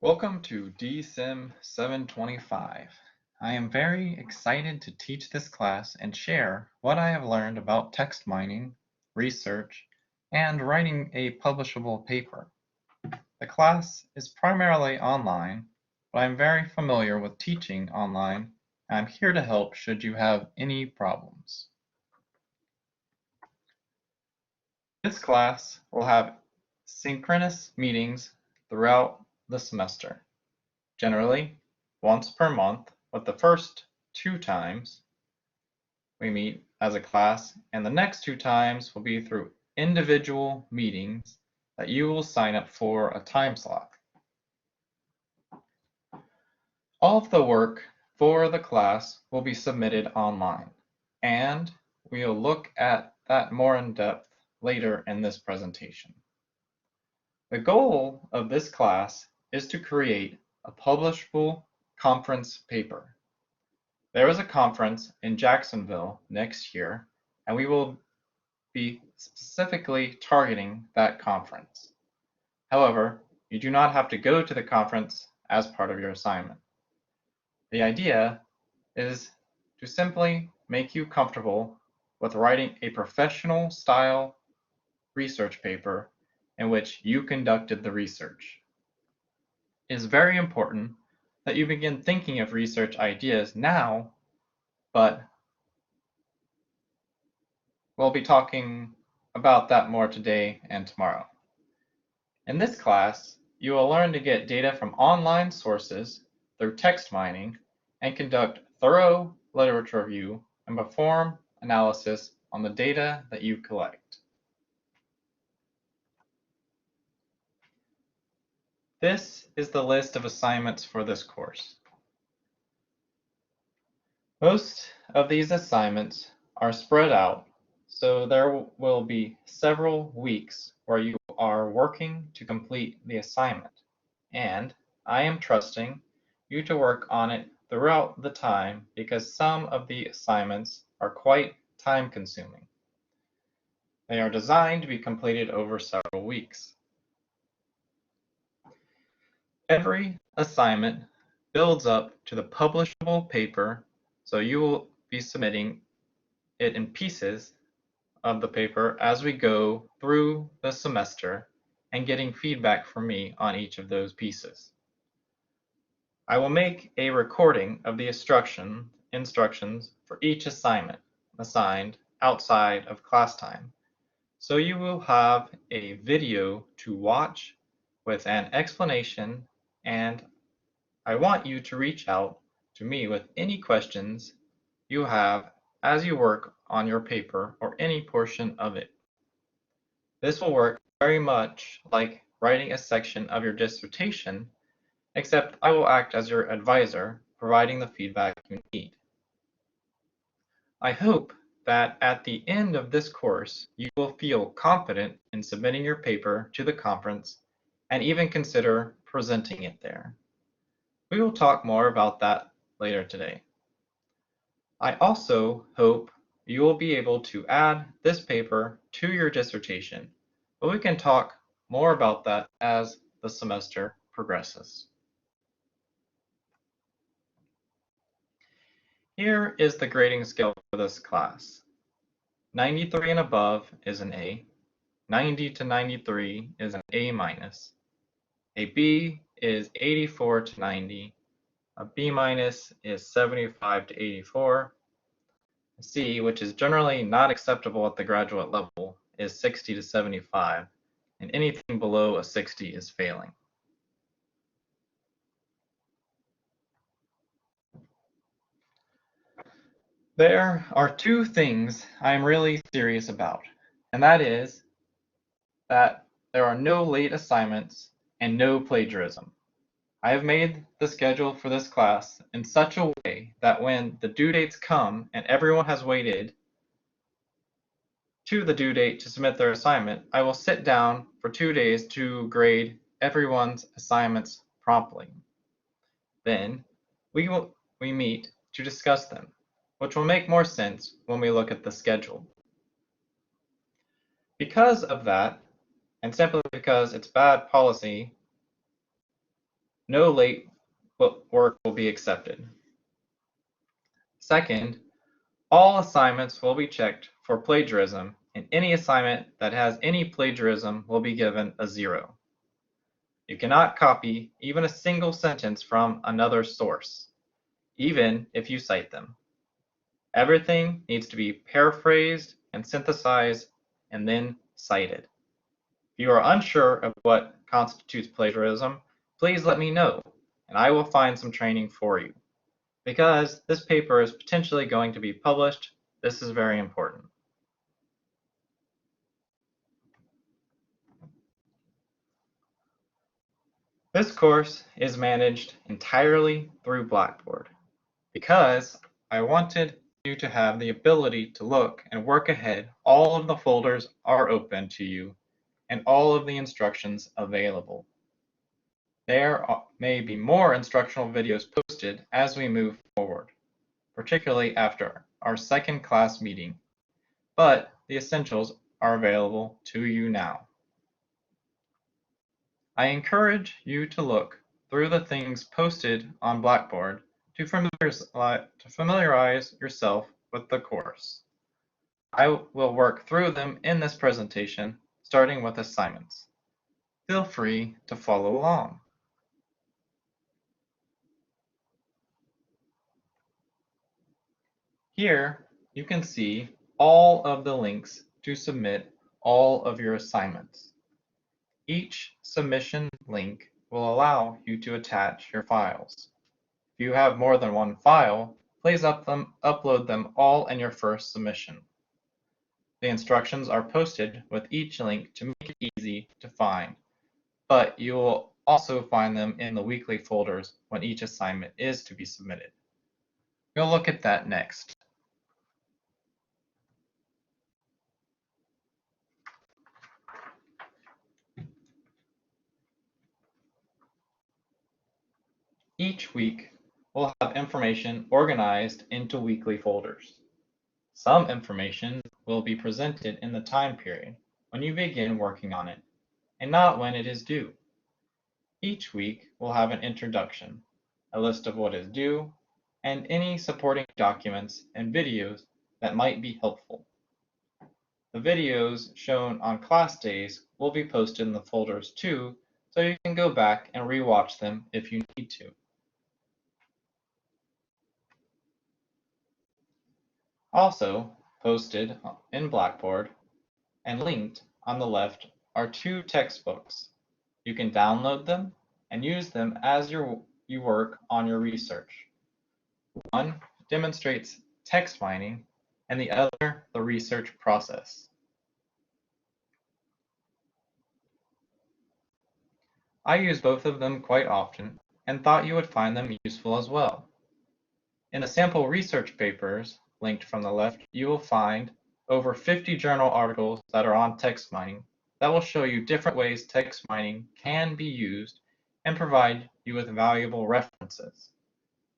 Welcome to DSIM 725. I am very excited to teach this class and share what I have learned about text mining, research, and writing a publishable paper. The class is primarily online, but I'm very familiar with teaching online, and I'm here to help should you have any problems. This class will have synchronous meetings throughout the semester. Generally, once per month, with the first 2 times we meet as a class, and the next 2 times will be through individual meetings that you will sign up for a time slot. All of the work for the class will be submitted online, and we'll look at that more in depth later in this presentation. The goal of this class is to create a publishable conference paper. There is a conference in Jacksonville next year, and we will be specifically targeting that conference. However, you do not have to go to the conference as part of your assignment. The idea is to simply make you comfortable with writing a professional style research paper in which you conducted the research. It is very important that you begin thinking of research ideas now, but we'll be talking about that more today and tomorrow. In this class, you will learn to get data from online sources through text mining and conduct thorough literature review and perform analysis on the data that you collect. This is the list of assignments for this course. Most of these assignments are spread out, so there will be several weeks where you are working to complete the assignment, and I am trusting you to work on it throughout the time because some of the assignments are quite time-consuming. They are designed to be completed over several weeks. Every assignment builds up to the publishable paper, so you will be submitting it in pieces of the paper as we go through the semester and getting feedback from me on each of those pieces. I will make a recording of the instructions for each assignment assigned outside of class time, so you will have a video to watch with an explanation, and I want you to reach out to me with any questions you have as you work on your paper or any portion of it. This will work very much like writing a section of your dissertation, except I will act as your advisor, providing the feedback you need. I hope that at the end of this course, you will feel confident in submitting your paper to the conference and even consider presenting it there. We will talk more about that later today. I also hope you will be able to add this paper to your dissertation, but we can talk more about that as the semester progresses. Here is the grading scale for this class. 93 and above is an A, 90 to 93 is an A minus, a B is 84 to 90, a B minus is 75 to 84, a C, which is generally not acceptable at the graduate level, is 60 to 75, and anything below a 60 is failing. There are 2 things I'm really serious about, and that is that there are no late assignments and no plagiarism. I have made the schedule for this class in such a way that when the due dates come and everyone has waited to the due date to submit their assignment, I will sit down for 2 days to grade everyone's assignments promptly. Then we meet to discuss them, which will make more sense when we look at the schedule. Because of that, and simply because it's bad policy No late work will be accepted. Second, all assignments will be checked for plagiarism, and any assignment that has any plagiarism will be given a 0. You cannot copy even a single sentence from another source, even if you cite them. Everything needs to be paraphrased and synthesized and then cited. If you are unsure of what constitutes plagiarism, please let me know, and I will find some training for you. Because this paper is potentially going to be published, this is very important. This course is managed entirely through Blackboard because I wanted you to have the ability to look and work ahead. All of the folders are open to you and all of the instructions available. There may be more instructional videos posted as we move forward, particularly after our second class meeting, but the essentials are available to you now. I encourage you to look through the things posted on Blackboard to familiarize yourself with the course. I will work through them in this presentation, starting with assignments. Feel free to follow along. Here, you can see all of the links to submit all of your assignments. Each submission link will allow you to attach your files. If you have more than one file, please upload them all in your first submission. The instructions are posted with each link to make it easy to find, but you will also find them in the weekly folders when each assignment is to be submitted. We'll look at that next. Each week, we'll have information organized into weekly folders. Some information will be presented in the time period when you begin working on it, and not when it is due. Each week will have an introduction, a list of what is due, and any supporting documents and videos that might be helpful. The videos shown on class days will be posted in the folders too, so you can go back and rewatch them if you need to. Also posted in Blackboard and linked on the left are 2 textbooks. You can download them and use them as you work on your research. One demonstrates text mining and the other the research process. I use both of them quite often and thought you would find them useful as well. In the sample research papers, linked from the left, you will find over 50 journal articles that are on text mining that will show you different ways text mining can be used and provide you with valuable references.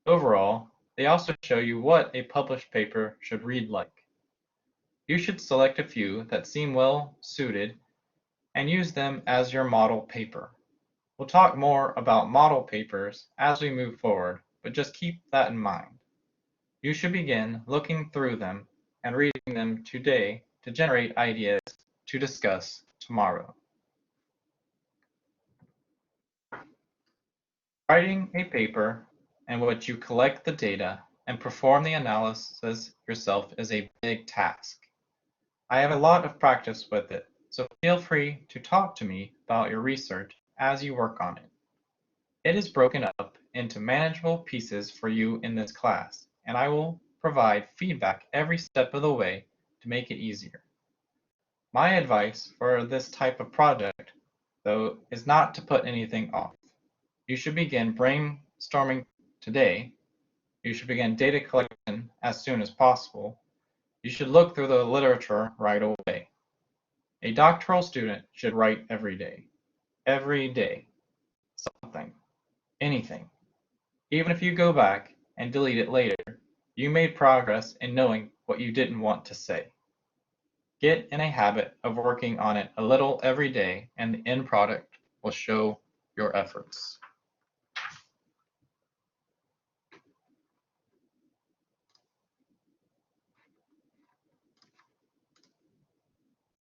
Overall, they also show you what a published paper should read like. You should select a few that seem well suited and use them as your model paper. We'll talk more about model papers as we move forward, but just keep that in mind. You should begin looking through them and reading them today to generate ideas to discuss tomorrow. Writing a paper in which you collect the data and perform the analysis yourself is a big task. I have a lot of practice with it, so feel free to talk to me about your research as you work on it. It is broken up into manageable pieces for you in this class, and I will provide feedback every step of the way to make it easier. My advice for this type of project, though, is not to put anything off. You should begin brainstorming today. You should begin data collection as soon as possible. You should look through the literature right away. A doctoral student should write every day. Every day. Something. Anything. Even if you go back and delete it later, you made progress in knowing what you didn't want to say. Get in a habit of working on it a little every day, and the end product will show your efforts.